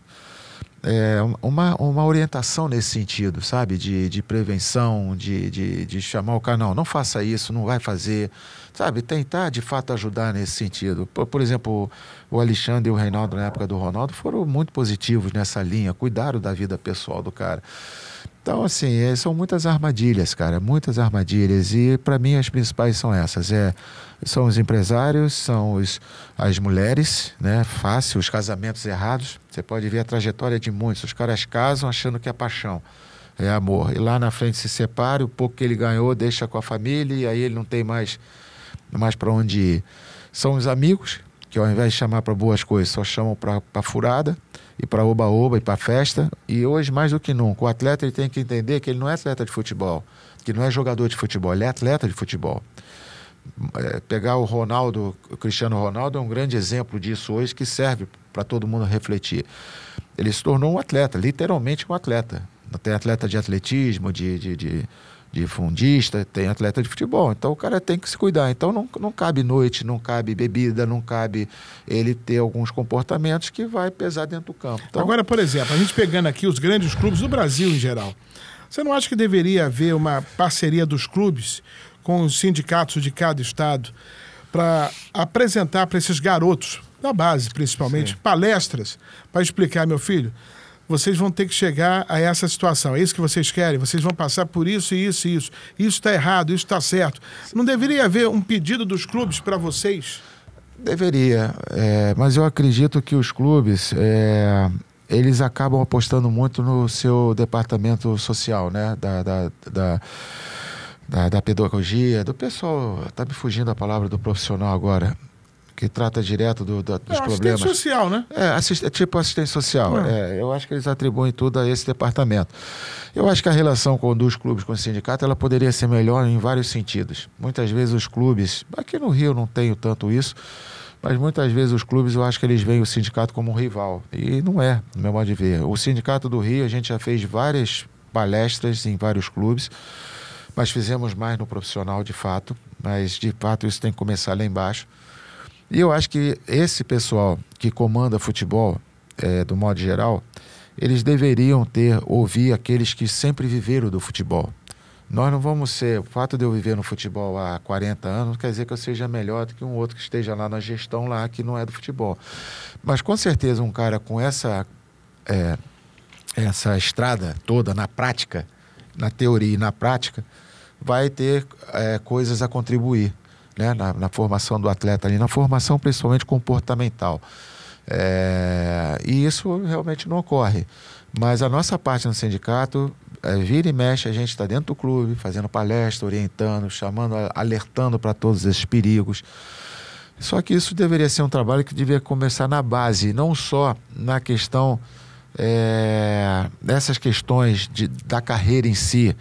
uma orientação nesse sentido, sabe? De prevenção, de chamar o cara, não faça isso, não vai fazer, sabe? Tentar, de fato, ajudar nesse sentido. Por exemplo, o Alexandre e o Reinaldo, na época do Ronaldo, foram muito positivos nessa linha, cuidaram da vida pessoal do cara. Então, assim, são muitas armadilhas, cara, muitas armadilhas. E, para mim, as principais são essas. São os empresários, são as mulheres, né? Fácil, os casamentos errados. Você pode ver a trajetória de muitos. Os caras casam achando que é paixão, é amor. E lá na frente se separa, o pouco que ele ganhou deixa com a família, e aí ele não tem mais para onde ir. São os amigos, que ao invés de chamar para boas coisas, só chamam para furada, e para oba-oba, e para festa. E hoje, mais do que nunca, o atleta ele tem que entender que ele não é atleta de futebol, que não é jogador de futebol, ele é atleta de futebol. Pegar o Cristiano Ronaldo é um grande exemplo disso hoje, que serve para todo mundo refletir. Ele se tornou um atleta, literalmente um atleta. Tem atleta de atletismo, de fundista, tem atleta de futebol. Então o cara tem que se cuidar. Então não cabe noite, não cabe bebida, não cabe ele ter alguns comportamentos que vai pesar dentro do campo. Então, agora, por exemplo, a gente pegando aqui os grandes clubes do Brasil em geral, você não acha que deveria haver uma parceria dos clubes com os sindicatos de cada estado para apresentar para esses garotos, da base principalmente, sim, palestras para explicar, meu filho, vocês vão ter que chegar a essa situação, é isso que vocês querem, vocês vão passar por isso e isso e isso, isso está errado, isso está certo. Não deveria haver um pedido dos clubes para vocês? Deveria, mas eu acredito que os clubes, eles acabam apostando muito no seu departamento social, né? Da pedagogia, do pessoal, está me fugindo a palavra do profissional agora, que trata direto dos problemas. Assistência social, né? Tipo assistência social. Eu acho que eles atribuem tudo a esse departamento. Eu acho que a relação dos clubes com o sindicato, ela poderia ser melhor em vários sentidos. Muitas vezes os clubes, aqui no Rio não tenho tanto isso, mas muitas vezes os clubes, eu acho que eles veem o sindicato como um rival. E não é, no meu modo de ver. O Sindicato do Rio, a gente já fez várias palestras em vários clubes, mas fizemos mais no profissional, de fato. Mas, de fato, isso tem que começar lá embaixo. E eu acho que esse pessoal que comanda futebol, do modo geral, eles deveriam ouvir aqueles que sempre viveram do futebol. Nós não vamos ser... O fato de eu viver no futebol há 40 anos não quer dizer que eu seja melhor do que um outro que esteja lá na gestão, lá que não é do futebol. Mas, com certeza, um cara com essa estrada toda na prática, na teoria e na prática, vai ter coisas a contribuir, né? Na formação do atleta ali, na formação principalmente comportamental. E isso realmente não ocorre. Mas a nossa parte no sindicato, vira e mexe, a gente está dentro do clube, fazendo palestra, orientando, chamando, alertando para todos esses perigos. Só que isso deveria ser um trabalho que deveria começar na base, não só na questão dessas questões da carreira em si,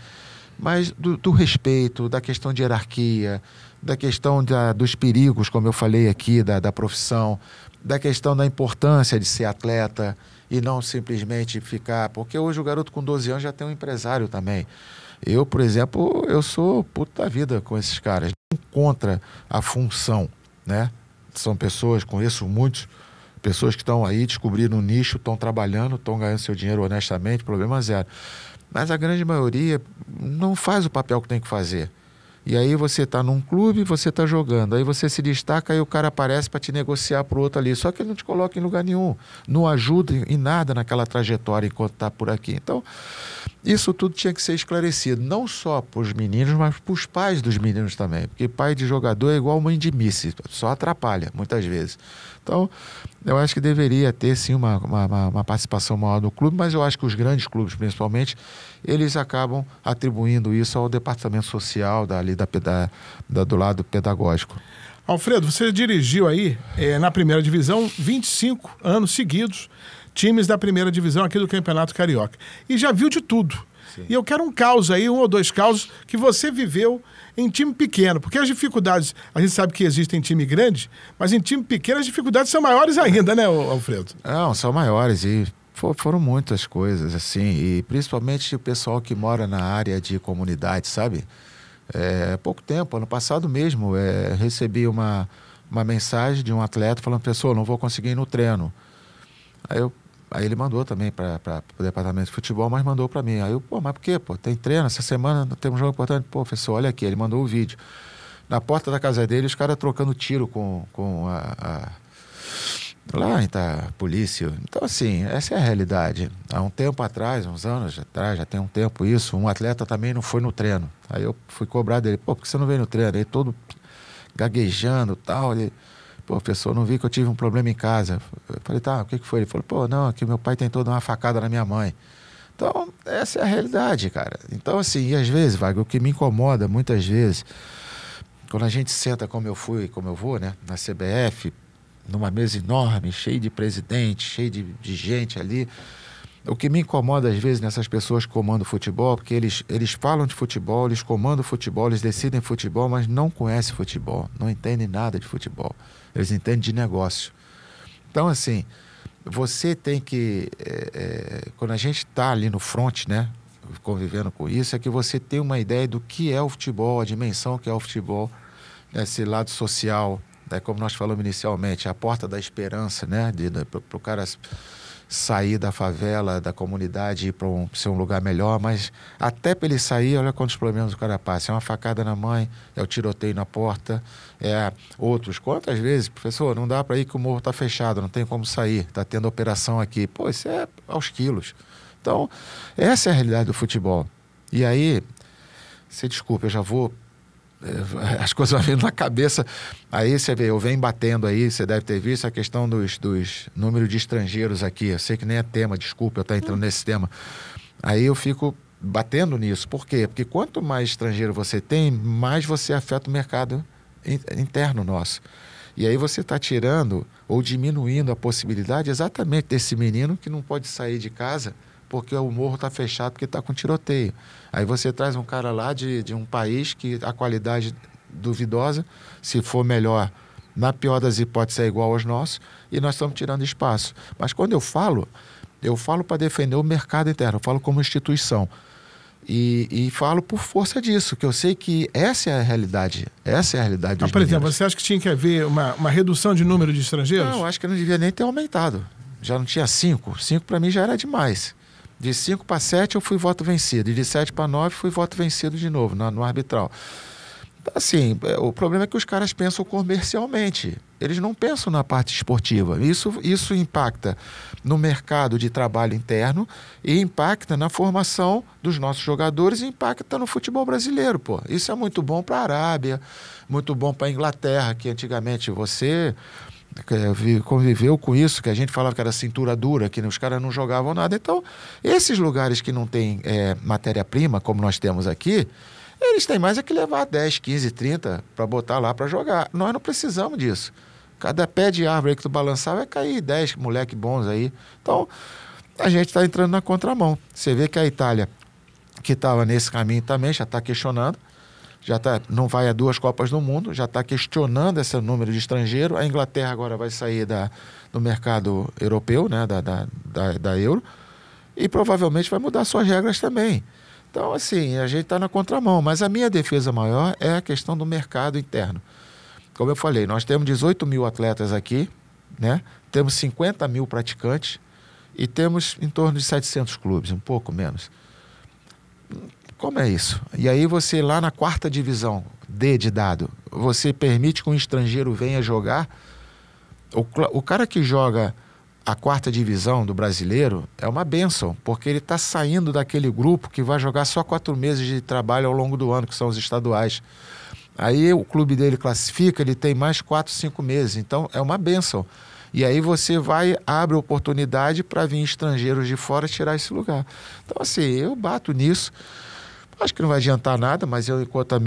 mas do respeito, da questão de hierarquia, da questão dos perigos, como eu falei aqui, da profissão, da questão da importância de ser atleta e não simplesmente ficar... Porque hoje o garoto com 12 anos já tem um empresário também. Eu, por exemplo, eu sou puta da vida com esses caras. Contra a função, né? São pessoas, conheço muitas pessoas que estão aí, descobriram um nicho, estão trabalhando, estão ganhando seu dinheiro honestamente, problema zero. Mas a grande maioria não faz o papel que tem que fazer. E aí você está num clube, você está jogando, aí você se destaca e o cara aparece para te negociar para o outro ali. Só que ele não te coloca em lugar nenhum, não ajuda em nada naquela trajetória enquanto está por aqui. Então, isso tudo tinha que ser esclarecido, não só para os meninos, mas para os pais dos meninos também. Porque pai de jogador é igual mãe de mice, só atrapalha muitas vezes. Então, eu acho que deveria ter sim uma participação maior do clube, mas eu acho que os grandes clubes, principalmente, eles acabam atribuindo isso ao departamento social do lado pedagógico. Alfredo, você dirigiu aí na primeira divisão 25 anos seguidos, times da primeira divisão aqui do Campeonato Carioca. E já viu de tudo. Sim. E eu quero um caos aí, 1 ou 2 causos que você viveu em time pequeno. Porque as dificuldades, a gente sabe que existem em time grande, mas em time pequeno as dificuldades são maiores ainda, né, Alfredo? Não, são maiores e foram muitas coisas, assim. E principalmente o pessoal que mora na área de comunidade, sabe? Pouco tempo, ano passado mesmo, recebi uma mensagem de um atleta falando: pessoal, não vou conseguir ir no treino. Aí ele mandou também para o departamento de futebol, mas mandou para mim. Aí eu, mas por quê? Tem treino, essa semana temos um jogo importante. Pô, professor, olha aqui, ele mandou o vídeo. Na porta da casa dele, os caras trocando tiro com lá a polícia. Então, assim, essa é a realidade. Há um tempo atrás, uns anos atrás, já tem um tempo isso, um atleta também não foi no treino. Aí eu fui cobrar dele: pô, por que você não veio no treino? Aí todo gaguejando e tal, ele... Pô, professor, não vi que eu tive um problema em casa. Eu falei: tá, o que foi? Ele falou: pô, não, aqui meu pai tentou dar uma facada na minha mãe. Então, essa é a realidade, cara. Então, assim, e às vezes, Wagner, o que me incomoda muitas vezes, quando a gente senta como eu vou, né, na CBF, numa mesa enorme, cheia de presidente, cheia de gente ali, o que me incomoda às vezes nessas pessoas que comandam futebol, porque eles falam de futebol, eles comandam futebol, eles decidem futebol, mas não conhecem futebol, não entendem nada de futebol. Eles entendem de negócio. Então, assim, você tem que... quando a gente está ali no front, né, convivendo com isso, é que você tem uma ideia do que é o futebol, a dimensão que é o futebol, esse lado social, né, como nós falamos inicialmente, a porta da esperança, né, para o cara sair da favela, da comunidade, ir para ser um lugar melhor, mas até para ele sair, olha quantos problemas o cara passa. É uma facada na mãe, é o tiroteio na porta, outros. Quantas vezes, professor, não dá para ir que o morro está fechado, não tem como sair, está tendo operação aqui. Pô, isso é aos quilos. Então, essa é a realidade do futebol. E aí, você desculpa, eu já vou... as coisas vão vindo na cabeça. Aí você vê, eu venho batendo aí, você deve ter visto a questão dos números de estrangeiros aqui. Eu sei que nem é tema, desculpa eu estar entrando nesse tema. Aí eu fico batendo nisso. Por quê? Porque quanto mais estrangeiro você tem, mais você afeta o mercado interno nosso. E aí você está tirando ou diminuindo a possibilidade exatamente desse menino que não pode sair de casa porque o morro está fechado, porque está com tiroteio. Aí você traz um cara lá de um país que a qualidade duvidosa, se for melhor, na pior das hipóteses é igual aos nossos, e nós estamos tirando espaço. Mas quando eu falo para defender o mercado interno, eu falo como instituição. E falo por força disso, que eu sei que essa é a realidade. Essa é a realidade dos por exemplo, meninos. você acha que tinha que haver uma redução de número de estrangeiros? Não, acho que não devia nem ter aumentado. Já não tinha 5. 5 para mim já era demais. De 5 para 7 eu fui voto vencido. E de 7 para 9 fui voto vencido de novo no arbitral. Assim, o problema é que os caras pensam comercialmente. Eles não pensam na parte esportiva. Isso impacta no mercado de trabalho interno e impacta na formação dos nossos jogadores e impacta no futebol brasileiro, pô. Isso é muito bom para a Arábia, muito bom para a Inglaterra, que antigamente você conviveu com isso, que a gente falava que era cintura dura, que os caras não jogavam nada. Então, esses lugares que não tem matéria-prima, como nós temos aqui, eles têm mais é que levar 10, 15, 30 para botar lá para jogar. Nós não precisamos disso. Cada pé de árvore aí que tu balançar vai cair 10 moleque bons aí. Então, a gente está entrando na contramão. Você vê que a Itália, que estava nesse caminho também, já está questionando. Não vai a 2 Copas do Mundo, já está questionando esse número de estrangeiro. A Inglaterra agora vai sair do mercado europeu, né, da Euro, e provavelmente vai mudar suas regras também. Então, assim, a gente está na contramão. Mas a minha defesa maior é a questão do mercado interno. Como eu falei, nós temos 18 mil atletas aqui, né? Temos 50 mil praticantes e temos em torno de 700 clubes, um pouco menos. Como é isso? E aí você lá na 4ª divisão D de dado, você permite que um estrangeiro venha jogar? O cara que joga a 4ª divisão do brasileiro é uma bênção, porque ele está saindo daquele grupo que vai jogar só 4 meses de trabalho ao longo do ano, que são os estaduais. Aí o clube dele classifica, ele tem mais 4, 5 meses, então é uma bênção. E aí você abre oportunidade para vir estrangeiros de fora tirar esse lugar. Então, assim, eu bato nisso. Acho que não vai adiantar nada, mas eu, enquanto a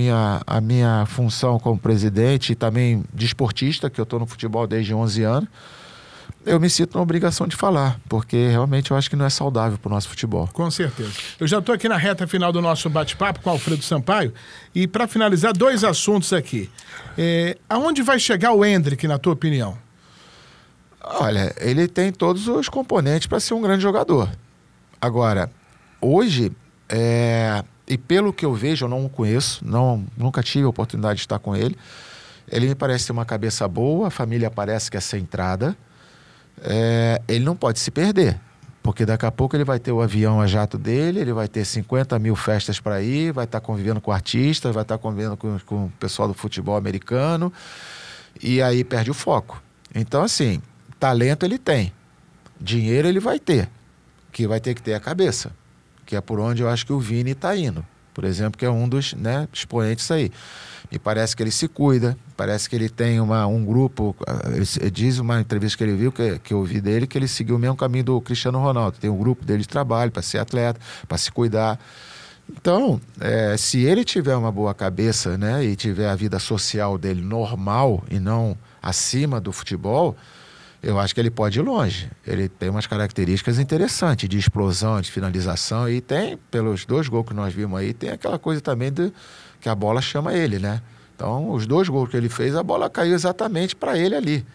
minha função como presidente e também desportista, que eu estou no futebol desde 11 anos, eu me sinto na obrigação de falar, porque realmente eu acho que não é saudável para o nosso futebol. Com certeza. Eu já estou aqui na reta final do nosso bate-papo com o Alfredo Sampaio, e para finalizar, 2 assuntos aqui. Aonde vai chegar o Endrick, na tua opinião? Olha, ele tem todos os componentes para ser um grande jogador. Agora, hoje, e pelo que eu vejo, eu não o conheço, nunca tive a oportunidade de estar com ele. Ele me parece ter uma cabeça boa, a família parece que é centrada. Ele não pode se perder, porque daqui a pouco ele vai ter o avião a jato dele, ele vai ter 50 mil festas para ir, vai estar convivendo com artistas, vai estar convivendo com o pessoal do futebol americano, e aí perde o foco. Então, assim, talento ele tem, dinheiro ele vai ter, que vai ter que ter a cabeça, que é por onde eu acho que o Vini está indo, por exemplo, que é um dos, né, expoentes aí. E parece que ele se cuida, parece que ele tem um grupo, ele diz uma entrevista que ele viu, que eu ouvi dele, que ele seguiu o mesmo caminho do Cristiano Ronaldo, tem um grupo dele de trabalho para ser atleta, para se cuidar. Então, se ele tiver uma boa cabeça, né, e tiver a vida social dele normal e não acima do futebol, eu acho que ele pode ir longe. Ele tem umas características interessantes de explosão, de finalização, e tem, pelos 2 gols que nós vimos aí, tem aquela coisa também que a bola chama ele, né? Então, os 2 gols que ele fez, a bola caiu exatamente para ele ali.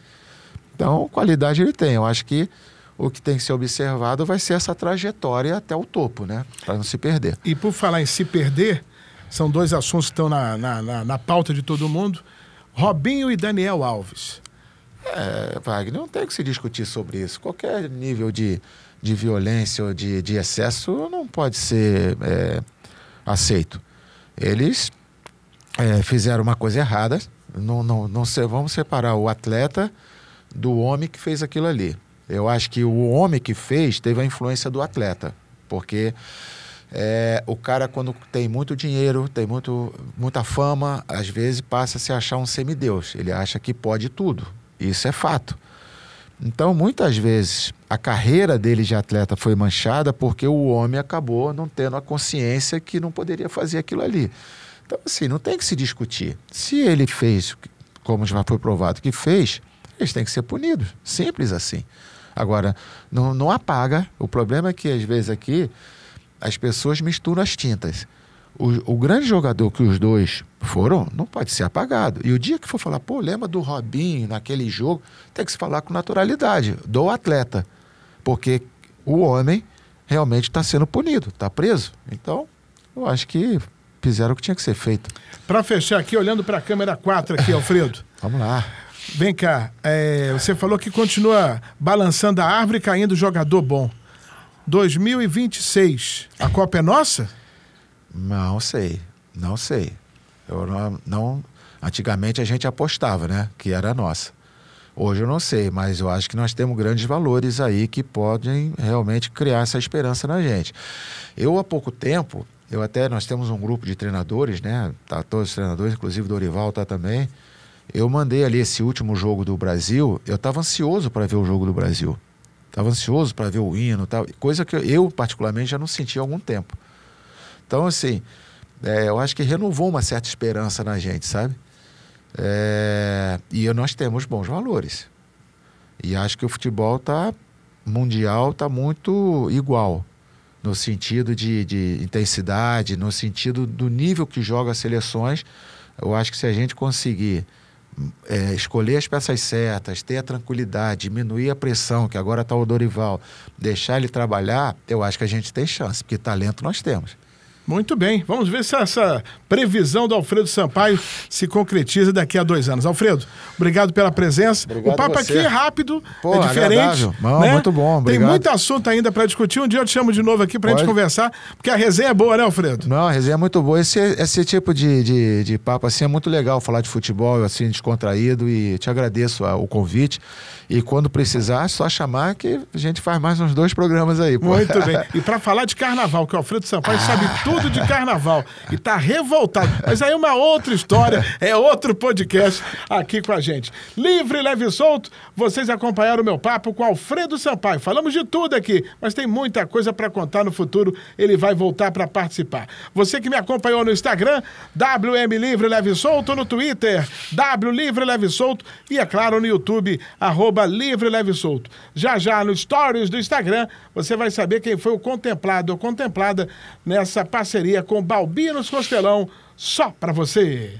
Então, qualidade ele tem. Eu acho que o que tem que ser observado vai ser essa trajetória até o topo, né? Para não se perder. E por falar em se perder, são 2 assuntos que estão na pauta de todo mundo. Robinho e Daniel Alves. Wagner, não tem que se discutir sobre isso. Qualquer nível de violência ou de excesso não pode ser aceito. Eles fizeram uma coisa errada. Vamos separar o atleta do homem que fez aquilo ali. Eu acho que o homem que fez teve a influência do atleta, porque o cara, quando tem muito dinheiro, tem muita fama, às vezes passa a se achar um semideus. Ele acha que pode tudo. Isso é fato. Então, muitas vezes, a carreira dele de atleta foi manchada porque o homem acabou não tendo a consciência que não poderia fazer aquilo ali. Então, assim, não tem que se discutir. Se ele fez, como já foi provado que fez, eles têm que ser punidos. Simples assim. Agora, não apaga. O problema é que, às vezes, aqui, as pessoas misturam as tintas. O grande jogador que os 2 foram, não pode ser apagado. E o dia que for falar, lembra do Robinho naquele jogo, tem que se falar com naturalidade, do atleta. Porque o homem realmente está sendo punido, está preso. Então, eu acho que fizeram o que tinha que ser feito. Para fechar aqui, olhando para a câmera 4 aqui, Alfredo. Vamos lá. Vem cá, você falou que continua balançando a árvore e caindo jogador bom. 2026, a Copa é nossa? Não sei. Eu não. Antigamente a gente apostava, né? Que era nossa. Hoje eu não sei, mas eu acho que nós temos grandes valores aí que podem realmente criar essa esperança na gente. Há pouco tempo, nós temos um grupo de treinadores, né? Tá, todos os treinadores, inclusive o Dorival tá também. Eu mandei ali esse último jogo do Brasil, eu estava ansioso para ver o jogo do Brasil. Estava ansioso para ver o hino, tal, coisa que eu particularmente já não senti há algum tempo. Então, assim, eu acho que renovou uma certa esperança na gente, sabe? E nós temos bons valores. E acho que o futebol mundial está muito igual, no sentido de intensidade, no sentido do nível que joga as seleções. Eu acho que se a gente conseguir escolher as peças certas, ter a tranquilidade, diminuir a pressão, que agora está o Dorival, deixar ele trabalhar, eu acho que a gente tem chance, porque talento nós temos. Muito bem, vamos ver se essa previsão do Alfredo Sampaio se concretiza daqui a 2 anos. Alfredo, obrigado pela presença. Obrigado. O papo aqui é rápido, pô, é diferente. Não, né? Muito bom, obrigado. Tem muito assunto ainda para discutir. Um dia eu te chamo de novo aqui para a gente conversar, porque a resenha é boa, né, Alfredo? Não, a resenha é muito boa. Esse tipo de papo assim é muito legal, falar de futebol assim, descontraído, e te agradeço o convite. E quando precisar, só chamar que a gente faz mais uns 2 programas aí. Pô. Muito bem. E para falar de carnaval, que o Alfredo Sampaio sabe tudo de carnaval e tá revoltado. Mas aí é uma outra história, é outro podcast aqui com a gente. Livre, leve e solto, vocês acompanharam o meu papo com Alfredo Sampaio. Falamos de tudo aqui, mas tem muita coisa para contar no futuro. Ele vai voltar para participar. Você que me acompanhou no Instagram, WM Livre, Leve e Solto, no Twitter, W Livre, Leve e Solto, e é claro no YouTube, @Livre, Leve e Solto. Já no Stories do Instagram, você vai saber quem foi o contemplado ou contemplada nessa parceria com Balbinos Costelão, só pra você.